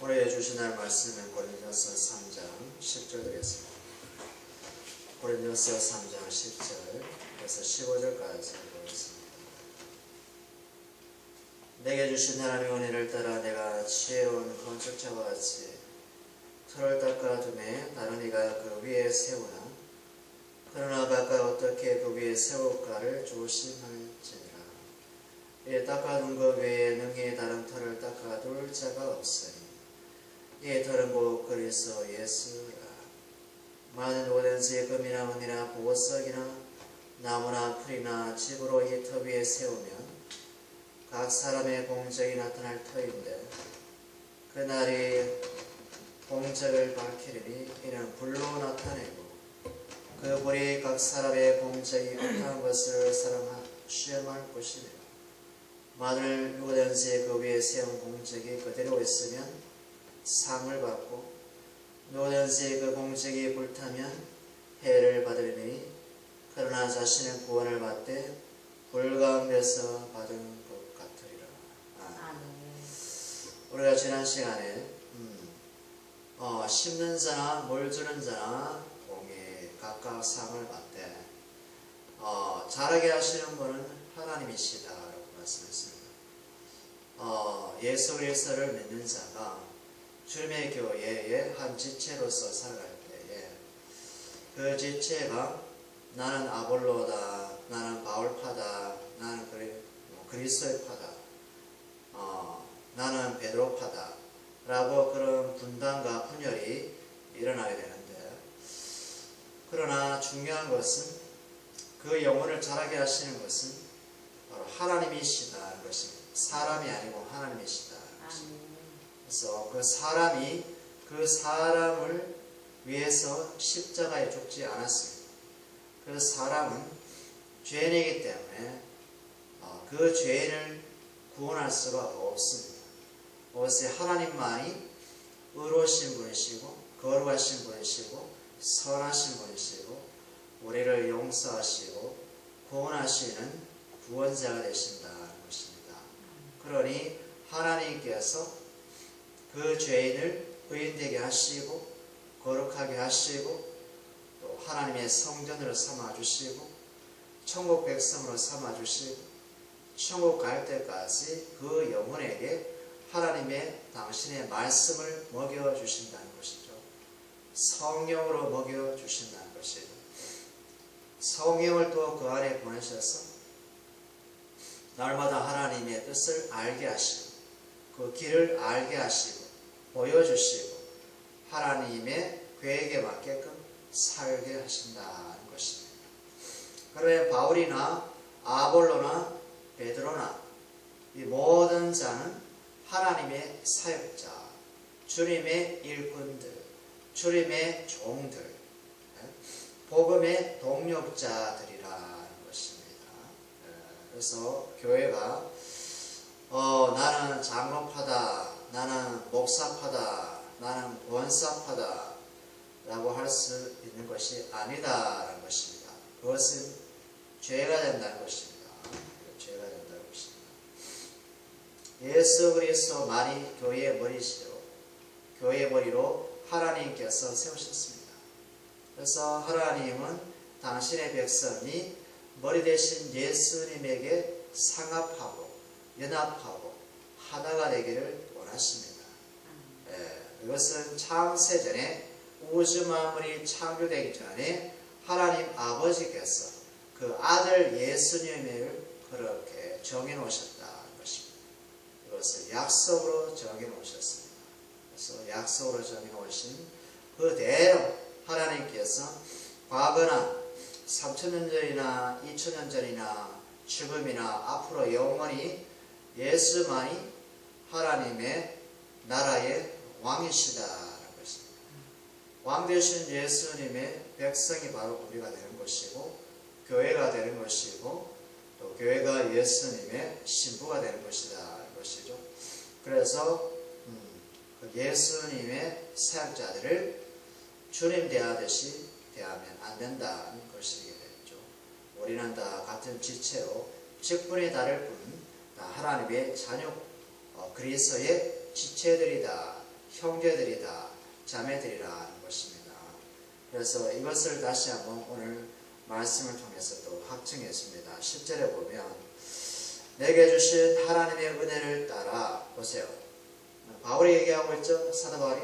오늘 주신 날 말씀은 고린도서 3장 10절 되겠습니다. 고린도서 3장 10절에서 15절까지 보겠습니다. 내게 주신 하나님의 은혜를 따라 내가 취해온 건축자와 같이 틀을 닦아 두매 다른 이가 그 위에 세우나 그러나 각각 어떻게 그 위에 세울까를 조심할지니라. 이 닦아둔 것 외에 능히 다른 틀을 닦아둘 자가 없으니 이 틀은 곧 그리스도 예수라. 만일 누구든지 금이나 은이나 보석이나 나무나 풀이나 집으로 이 터 위에 세우면 각 사람의 공적이 나타날 터인데 그날이 공적을 밝히리니 이는 불로 나타내고 그 불이 각 사람의 공적이 어떠한 것을 시험할 것이며 만일 누구든지 그 위에 세운 공적이 그대로 있으면 상을 받고 누구든지 그 공적이 불타면 해를 받으리니 그러나 자신의 구원을 받되 불 가운데서 받은 것 같으리라. 우리가 지난 시간에 심는 자나 물 주는 자나 공이 각각 상을 받되 자라게 하시는 분은 하나님이시다라고 말씀했습니다. 예수 그리스도를 믿는 자가 주님의 교회의 한 지체로서 살아갈 때에 그 지체가 나는 아볼로다, 나는 바울파다, 나는 그리스도의 파다, 나는 베드로파다 라고 그런 분단과 분열이 일어나게 되는데, 그러나 중요한 것은 그 영혼을 자라게 하시는 것은 바로 하나님이시다는 것입니다. 사람이 아니고 하나님이시다. 그래서 그 사람이 그 사람을 위해서 십자가에 죽지 않았습니다. 그 사람은 죄인이기 때문에 그 죄인을 구원할 수가 없습니다. 오직 하나님만이 의로우신 분이시고 거룩하신 분이시고 선하신 분이시고 우리를 용서하시고 구원하시는 구원자가 되신다는 것입니다. 그러니 하나님께서 그 죄인을 의인되게 하시고 거룩하게 하시고 또 하나님의 성전으로 삼아주시고 천국 백성으로 삼아주시고 천국 갈 때까지 그 영혼에게 하나님의 당신의 말씀을 먹여주신다는 것이죠. 성령으로 먹여주신다는 것이죠. 성령을 또 그 안에 보내셔서 날마다 하나님의 뜻을 알게 하시고 그 길을 알게 하시고 보여주시고 하나님의 계획에 맞게끔 살게 하신다는 것입니다. 그러면 바울이나 아볼로나 베드로나 이 모든 자는 하나님의 사역자, 주님의 일꾼들, 주님의 종들, 복음의 동력자들이라는 것입니다. 그래서 교회가 나는 장로파다, 나는 목사파다, 나는 권사파다 라고 할 수 있는 것이 아니다라는 것입니다. 그것은 죄가 된다는 것입니다. 죄가 된다는 것입니다. 예수 그리스도만이 교회의 머리시요 교회의 머리로 하나님께서 세우셨습니다. 그래서 하나님은 당신의 백성이 머리 대신 예수님에게 상합하고 연합하고 하나가 되기를 원하십니다. 이것은 창세전에 우주 만물이 창조되기 전에 하나님 아버지께서 그 아들 예수님을 그렇게 정해놓으셨다는 것입니다. 이것을 약속으로 정해놓으셨습니다. 그래서 약속으로 정해놓으신 그대로 하나님께서 과거나 3000년 전이나 2000년 전이나 지금이나 앞으로 영원히 예수만이 하나님의 나라의 왕이시다라는 것입니다. 왕 되신 예수님의 백성이 바로 우리가 되는 것이고 교회가 되는 것이고 또 교회가 예수님의 신부가 되는 것이다 것이죠. 그래서 예수님의 사역자들을 주님 대하듯이 대하면 안 된다는 것이게 되죠. 우리는 다 같은 지체로 직분이 다를 뿐 다 하나님의 자녀 그리스도의 지체들이다. 형제들이다, 자매들이라는 것입니다. 그래서 이것을 다시 한번 오늘 말씀을 통해서 또 확증했습니다. 10절에 보면 내게 주신 하나님의 은혜를 따라 보세요. 바울이 얘기하고 있죠. 사도 바울이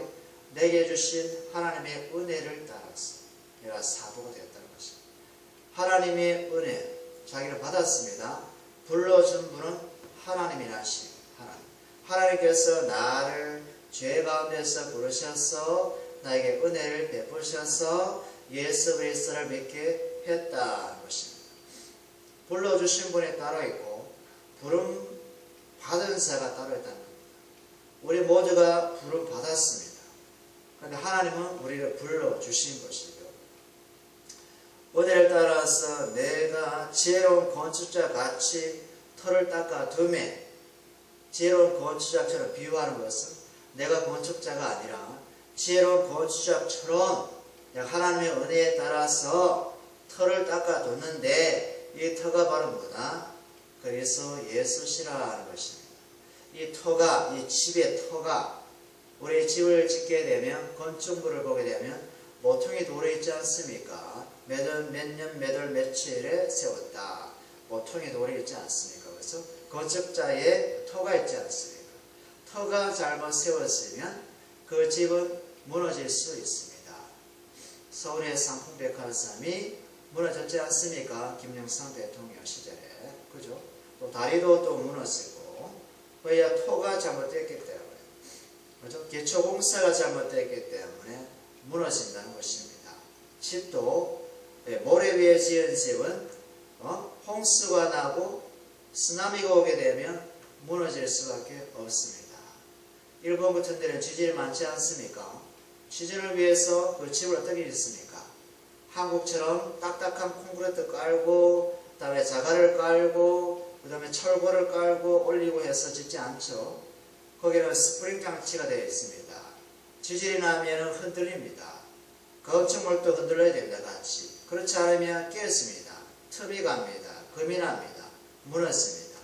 내게 주신 하나님의 은혜를 따라서 내가 사도가 되었다는 것입니다. 하나님의 은혜 자기를 받았습니다. 불러준 분은 하나님이라시 하나님께서 나를 죄 가운데서 부르셔서 나에게 은혜를 베푸셔서 예수 그리스도를 믿게 했다는 것입니다. 불러주신 분이 따로 있고 부름 받은 자가 따로 있다는 겁니다. 우리 모두가 부름 받았습니다. 그런데 하나님은 우리를 불러주신 것이죠. 은혜를 따라서 내가 지혜로운 건축자 같이 터를 닦아 두매 지혜로운 건축자처럼 비유하는 것은 내가 건축자가 아니라 지혜로운 건축자처럼 하나님의 은혜에 따라서 터를 닦아 뒀는데 이 터가 바로 뭐다? 그래서 예수시라는 것입니다. 이 터가, 이 집의 터가 우리 집을 짓게 되면 건축물을 보게 되면 모퉁이 돌에 있지 않습니까? 몇 년, 몇 월, 며칠에 세웠다. 모퉁이 돌에 있지 않습니까? 그래서 건축자의 터가 있지 않습니까? 터가 잘못 세웠으면 그 집은 무너질 수 있습니다. 서울의 상품백화점이 무너졌지 않습니까? 김영삼 대통령 시절에. 그죠? 또 다리도 또 무너지고, 왜 토가 잘못됐기 때문에, 그죠? 기초공사가 잘못됐기 때문에 무너진다는 것입니다. 집도, 모래 위에 지은 집은, 홍수가 나고, 쓰나미가 오게 되면 무너질 수밖에 없습니다. 일본 같은 데는 지진이 많지 않습니까? 지진을 위해서 그 집을 어떻게 짓습니까? 한국처럼 딱딱한 콘크리트 깔고, 그 다음에 자갈을 깔고, 그 다음에 철골을 깔고 올리고 해서 짓지 않죠. 거기는 스프링 장치가 되어 있습니다. 지진이 나면 흔들립니다. 건축물도 흔들려야 됩니다. 같이. 그렇지 않으면 깨집니다. 틈이 갑니다. 금이 납니다. 무너집니다.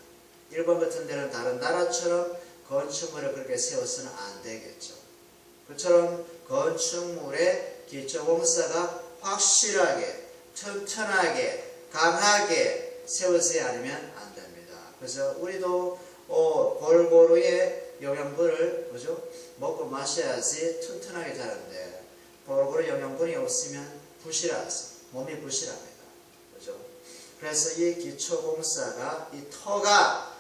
일본 같은 데는 다른 나라처럼 건축물을 그렇게 세워서는 안 되겠죠. 그처럼 건축물의 기초공사가 확실하게, 튼튼하게, 강하게 세워져야 않으면 안 됩니다. 그래서 우리도 골고루의 영양분을 먹고 마셔야지 튼튼하게 자라는데 골고루 영양분이 없으면 부실해서 몸이 부실합니다. 그죠? 그래서 이 기초공사가 이 터가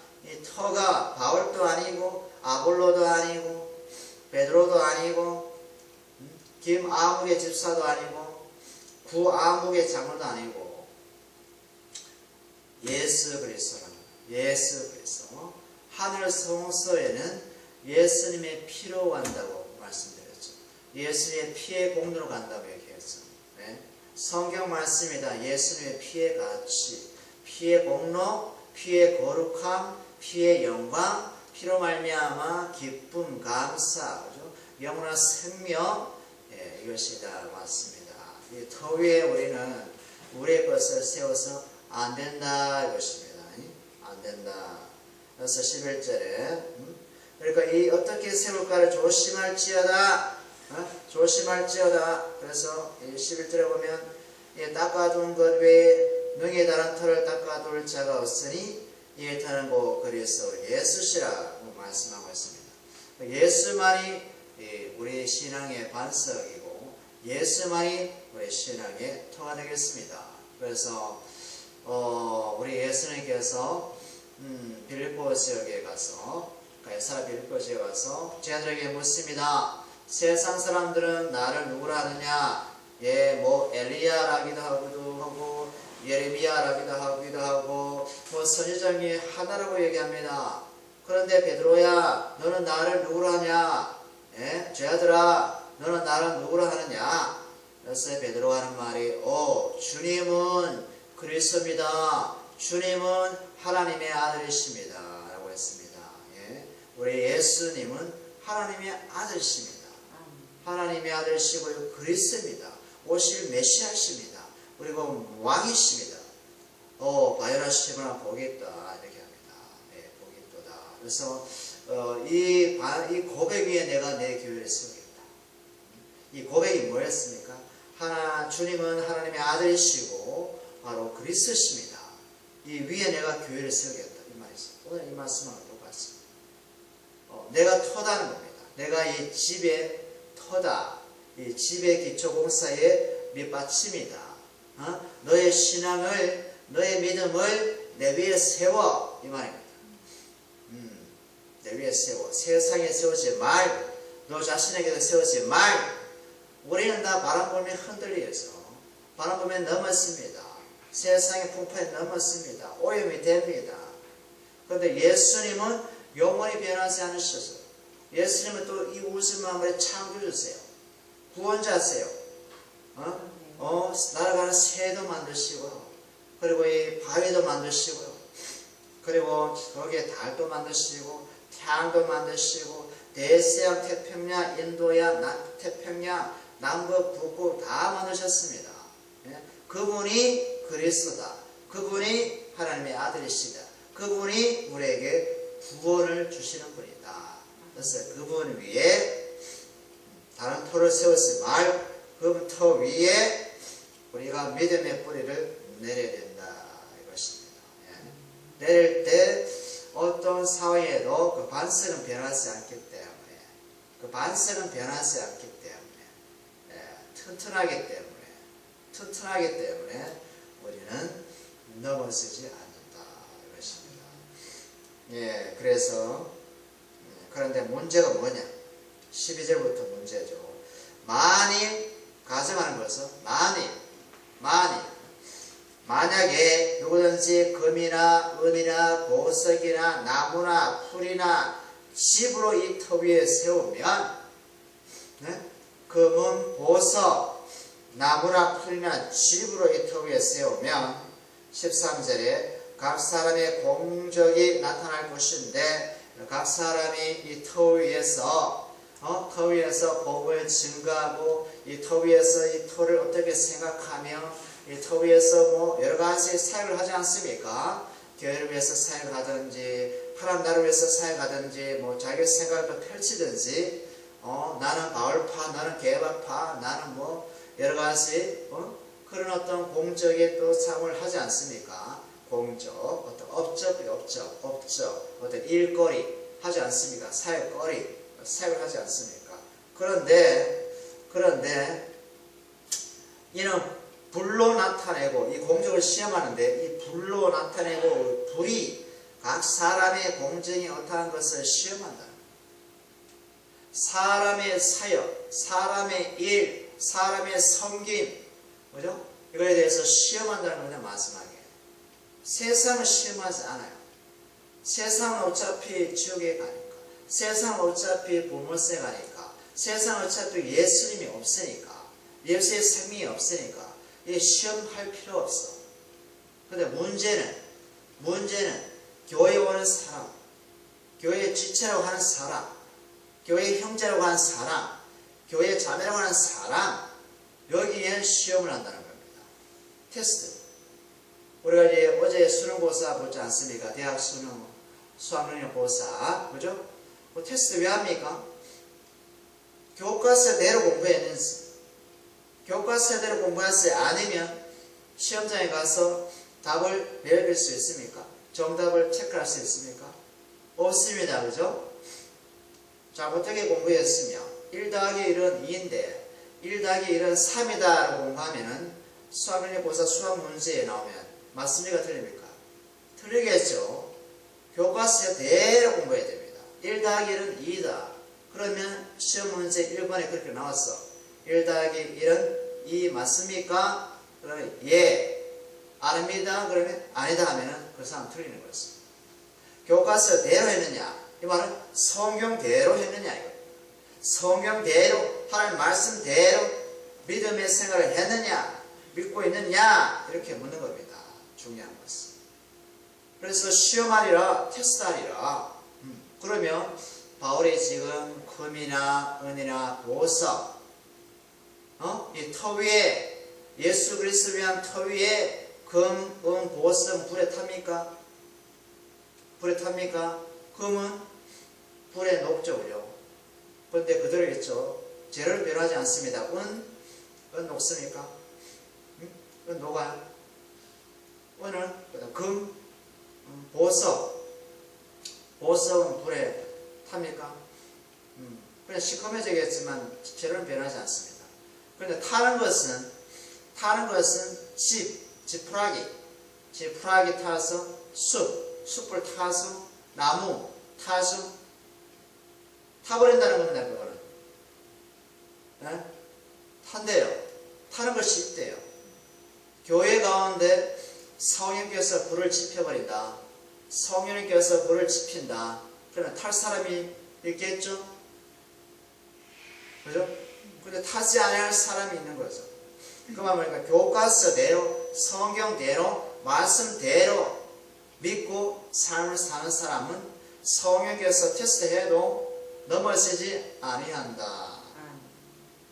바울도 아니고 아볼로도 아니고 베드로도 아니고 김아무개 집사도 아니고 구아무개 장로도 아니고 예수 그리스도라는 예수 그리스도. 하늘 성소에는 예수님의 피로 간다고 말씀드렸죠. 예수님의 피의 공로로 간다고 얘기했죠. 네? 성경 말씀이다. 예수님의 피의 가치, 피의 공로, 피의 거룩함, 피의 영광, 피로 말미암아 기쁨, 감사, 그죠? 영원한 생명, 이것이 다 맞습니다. 이 터 위에 우리는 우리의 것을 세워서 안 된다 이것입니다. 안 된다. 그래서 11절에 그러니까 이 어떻게 세울까를 조심할지어다. 조심할지어다. 그래서 11절에 보면 닦아둔 것 외에 능히 다른 터를 닦아둘 자가 없으니 이에 타는 고 그리스도 예수시라고 말씀하고 있습니다. 예수만이 우리 신앙의 반석이고 예수만이 우리 신앙의 터가 되겠습니다. 그래서 우리 예수님께서 빌립보 지역에 가서 가이사라 빌립보 지역에 가서 제자들에게 묻습니다. 세상 사람들은 나를 누구라 하느냐? 뭐 엘리야라기도 하고 예레미야라기도 하고 뭐 선지자 중에 하나라고 얘기합니다. 그런데 베드로야 너는 나를 누구라 하냐? 제자들아 너는 나를 누구라 하느냐? 그래서 베드로가 하는 말이 주님은 그리스도입니다. 주님은 하나님의 아들이십니다. 라고 했습니다. 우리 예수님은 하나님의 아들이십니다. 하나님의 아들이시고 그리스도입니다. 오실 메시아십니다. 그리고 왕이십니다. 바요라 시브나 복이 있다. 이렇게 합니다. 복이 있도다. 그래서 이 고백 위에 내가 내 교회를 세우겠다. 이 고백이 뭐였습니까? 주님은 하나님의 아들이시고 바로 그리스도십니다. 이 위에 내가 교회를 세우겠다. 이 말이죠. 오늘 이 말씀하고 똑같습니다. 내가 터다는 겁니다. 내가 이 집의 터다. 이 집의 기초공사의 밑받침이다. 너의 신앙을, 너의 믿음을 내 위에 세워. 이 말입니다. 내 위에 세워. 세상에 세우지 말고, 너 자신에게도 세우지 말고. 우리는 다 바람불에 흔들려서 바람불에 넘었습니다. 세상의 풍파에 넘었습니다. 오염이 됩니다. 그런데 예수님은 영원히 변하지 않으셔서 예수님은 또 이 우주 만물의 창조주세요. 구원자세요. 날아가는 새도 만드시고요. 그리고 이 바위도 만드시고요. 그리고 거기에 달도 만드시고 태양도 만드시고 대서양, 태평양, 인도양, 남태평양, 남북, 북극 다 만드셨습니다. 그분이 그리스도다. 그분이 하나님의 아들이시다. 그분이 우리에게 구원을 주시는 분이다. 그래서 그분 위에 다른 터를 세우지 말고 그분 터 위에 우리가 믿음의 뿌리를 내려야 된다. 이것입니다. 내릴 때 어떤 상황에도 그 반석은 변하지 않기 때문에 튼튼하기 때문에 우리는 넘어지지 않는다. 이것입니다. 그래서 그런데 문제가 뭐냐? 12절부터 문제죠. 가정하는 것은 만약에 누구든지 금이나 은이나 보석이나 나무나 풀이나 집으로 이 터 위에 세우면 금은 보석, 나무나 풀이나 집으로 이 터 위에 세우면 13절에 각 사람의 공적이 나타날 것인데 각 사람이 이 터 위에서 복을 증가하고 이 터 위에서 이 터를 어떻게 생각하며 이 터 위에서 여러 가지 사역을 하지 않습니까? 교회를 위해서 사역을 하든지 하나님 나라를 위해서 사역하든지 자기 생각을 펼치든지 나는 바울파, 나는 게바파, 나는 여러 가지 그런 어떤 공적의 또 삶을 하지 않습니까? 공적, 어떤 업적, 어떤 일거리 하지 않습니까? 사역거리, 사역을 하지 않습니까? 그런데 이는 불로 나타내고 이 공적을 시험하는데 이 불로 나타내고 불이 각 사람의 공적이 어떠한 것을 시험한다. 사람의 사역, 사람의 일, 사람의 섬김, 그죠? 이거에 대해서 시험한다는 거냐 마지막에. 세상은 시험하지 않아요. 세상은 어차피 지옥에 가니까. 세상은 어차피 불못에 가니까. 세상은 어차피 예수님이 없으니까. 예수의 생명이 없으니까. 이 시험할 필요 없어. 근데 문제는 교회에 오는 사람, 교회의 지체라고 하는 사람, 교회의 형제라고 하는 사람, 교회의 자매라고 하는 사람, 여기에 시험을 한다는 겁니다. 테스트. 우리가 이제 어제 수능고사 보지 않습니까? 대학 수능, 수학능력고사, 그죠? 테스트 왜 합니까? 교과서대로 공부했는지, 교과서대로 공부했어요. 아니면 시험장에 가서 답을 내릴 수 있습니까? 정답을 체크할 수 있습니까? 없습니다. 그죠? 자, 어떻게 공부했으며 1 더하기 1은 2인데 1 더하기 1은 3이다 라고 공부하면 수학능력고사 수학 문제에 나오면 맞습니까? 틀립니까? 틀리겠죠. 교과서대로 공부해야 됩니다. 1 더하기 1은 2다. 그러면 시험 문제 1번에 그렇게 나왔어. 1 더하기 1은 2 맞습니까? 그러면 예. 아닙니다. 그러면 아니다 하면은 그 사람 틀리는 것입니다. 교과서대로 했느냐? 이 말은 성경대로 했느냐 이거. 성경대로 하나님 말씀대로 믿음의 생활을 했느냐? 믿고 있느냐? 이렇게 묻는 겁니다. 중요한 것은. 그래서 시험하리라, 테스트하리라. 그러면 바울이 지금 금이나 은이나 보석, 이 터 위에 예수 그리스도를 위한 터 위에 금, 은, 보석 불에 탑니까? 불에 탑니까? 금은 불에 녹죠. 그런데 그대로 있죠. 재료는 변하지 않습니다. 은 녹습니까? 은 녹아요. 은은 금, 보석은 불에 탑니까? 그냥 시커매지겠지만 재료는 변하지 않습니다. 그런데 타는 것은 지푸라기 타서 숲을 타서 나무 타서 타버린다는 겁니다. 그거는 탄대요. 타는 걸 쉽대요. 교회 가운데 성령께서 불을 지펴버린다. 성령께서 불을 지핀다. 그러면 탈 사람이 있겠죠? 그죠? 근데 타지 않을 사람이 있는 거죠. 그 말은 교과서대로, 성경대로, 말씀대로 믿고 삶을 사는 사람은 성령께서 테스트해도 넘어지지 아니한다.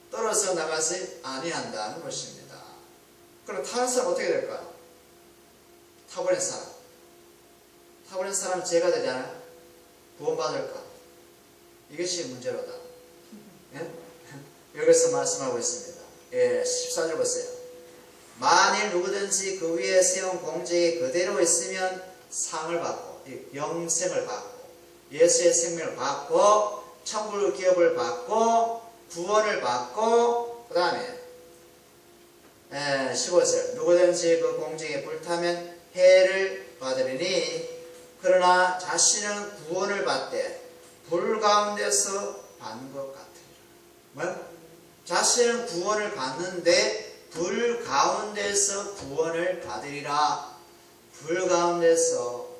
떨어져 나가지 아니한다는 것입니다. 그럼 타는 사람 어떻게 될까요? 타버린 사람 죄가 되잖아요. 구원받을까? 이것이 문제로다. 예? 여기서 말씀하고 있습니다. 14절 보세요. 만일 누구든지 그 위에 세운 공적이 그대로 있으면 상을 받고 영생을 받고 예수의 생명을 받고 천국의 기업을 받고 구원을 받고 그 다음에 15절 누구든지 그 공적에 불타면 해를 받으리니 그러나 자신은 구원을 받되 불 가운데서 받는 것 같으리라. 뭐요? 자신은 구원을 받는데 불 가운데서 구원을 받으리라. 불 가운데서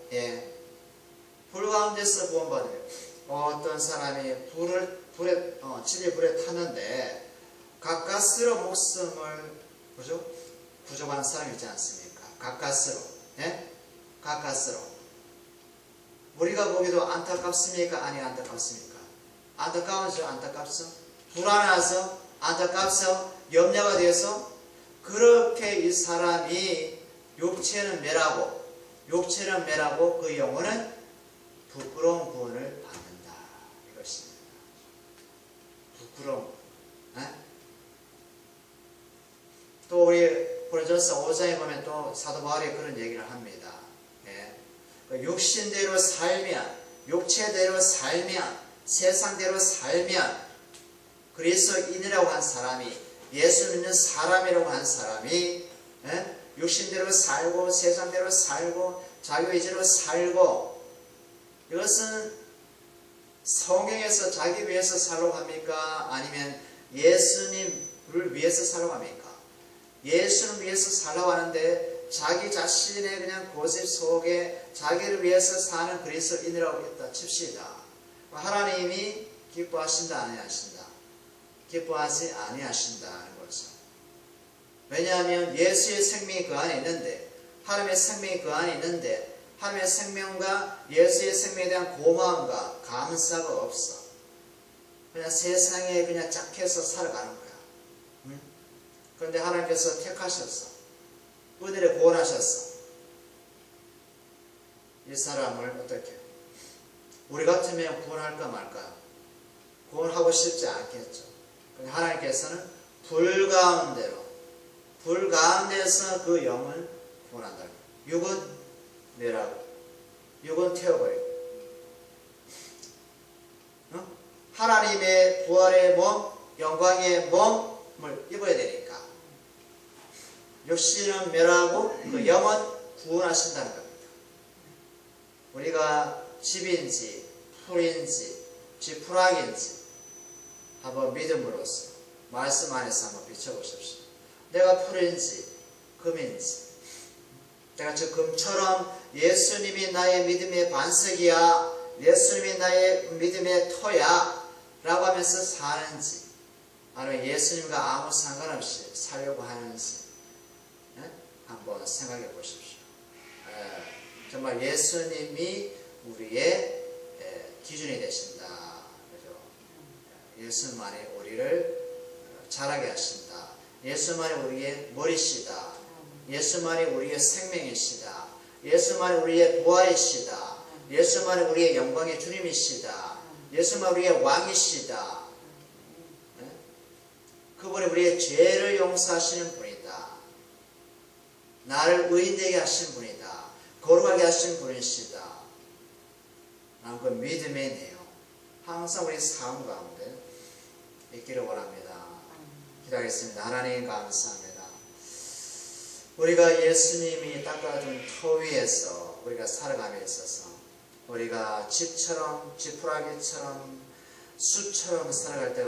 불 가운데서 구원 받으리라. 어떤 사람이 진리 불에 탔는데 가까스로 목숨을 부족한 사람이 있지 않습니까? 가까스로 우리가 보기도 안타깝습니까? 아니 안타깝습니까? 안타까운죠? 안타깝죠? 불안해서 안타깝죠? 염려가 돼서 그렇게 이 사람이 육체는 매라고 그 영혼은 부끄러운 구원을 받는다. 이것입니다. 부끄러움. 또 우리 고린도전서 5장에 보면 또 사도 바울이 그런 얘기를 합니다. 육신대로 살면, 육체대로 살면, 세상대로 살면 그리스도인이라고 한 사람이, 예수 믿는 사람이라고 한 사람이 육신대로 살고 세상대로 살고 자기 의지로 살고, 이것은 성경에서 자기 위해서 살려고 합니까? 아니면 예수님을 위해서 살려고 합니까? 예수를 위해서 살려고 하는데 자기 자신의 그냥 고집 속에 자기를 위해서 사는 그리스도인이라고 했다 칩시다. 하나님이 기뻐하신다 아니하신다? 기뻐하지 아니하신다는 거죠. 왜냐하면 예수의 생명이 그 안에 있는데, 하나님의 생명이 그 안에 있는데 하나님의 생명과 예수의 생명에 대한 고마움과 감사가 없어. 그냥 세상에 그냥 짝해서 살아가는 거야. 그런데 하나님께서 택하셨어. 그들을 구원하셨어. 이 사람을 어떻게? 우리 같으면 구원할까 말까요? 구원하고 싶지 않겠죠. 근데 하나님께서는 불 가운데서 그 영을 구원한다. 육은 내라고. 육은 태워버리고. 하나님의 부활의 몸, 영광의 몸을 입어야 되니까. 육신은 멸하고 그 영은 구원하신다는 겁니다. 우리가 집인지 풀인지 지푸라기인지 한번 믿음으로써 말씀 안에서 한번 비춰보십시오. 내가 풀인지 금인지, 내가 저 금처럼 예수님이 나의 믿음의 반석이야, 예수님이 나의 믿음의 터야 라고 하면서 사는지, 아니면 예수님과 아무 상관없이 살려고 하는지 한번 생각해 보십시오. 정말 예수님이 우리의 기준이 되신다. 그죠? 예수만이 우리를 자라게 하신다. 예수만이 우리의 머리시다. 예수만이 우리의 생명이시다. 예수만이 우리의 부활이시다. 예수만이 우리의 영광의 주님이시다. 예수만 우리의 왕이시다. 네? 그분이 우리의 죄를 용서하시는 분이다. 나를 의인되게 하신 분이다. 거룩하게 하신 분이시다. 라는 그 믿음의 내용 항상 우리 삶 가운데 있기를 원합니다. 기도하겠습니다. 하나님 감사합니다. 우리가 예수님이 닦아준 터 위에서 우리가 살아감에 있어서 우리가 집처럼 지푸라기처럼 숲처럼 살아갈 때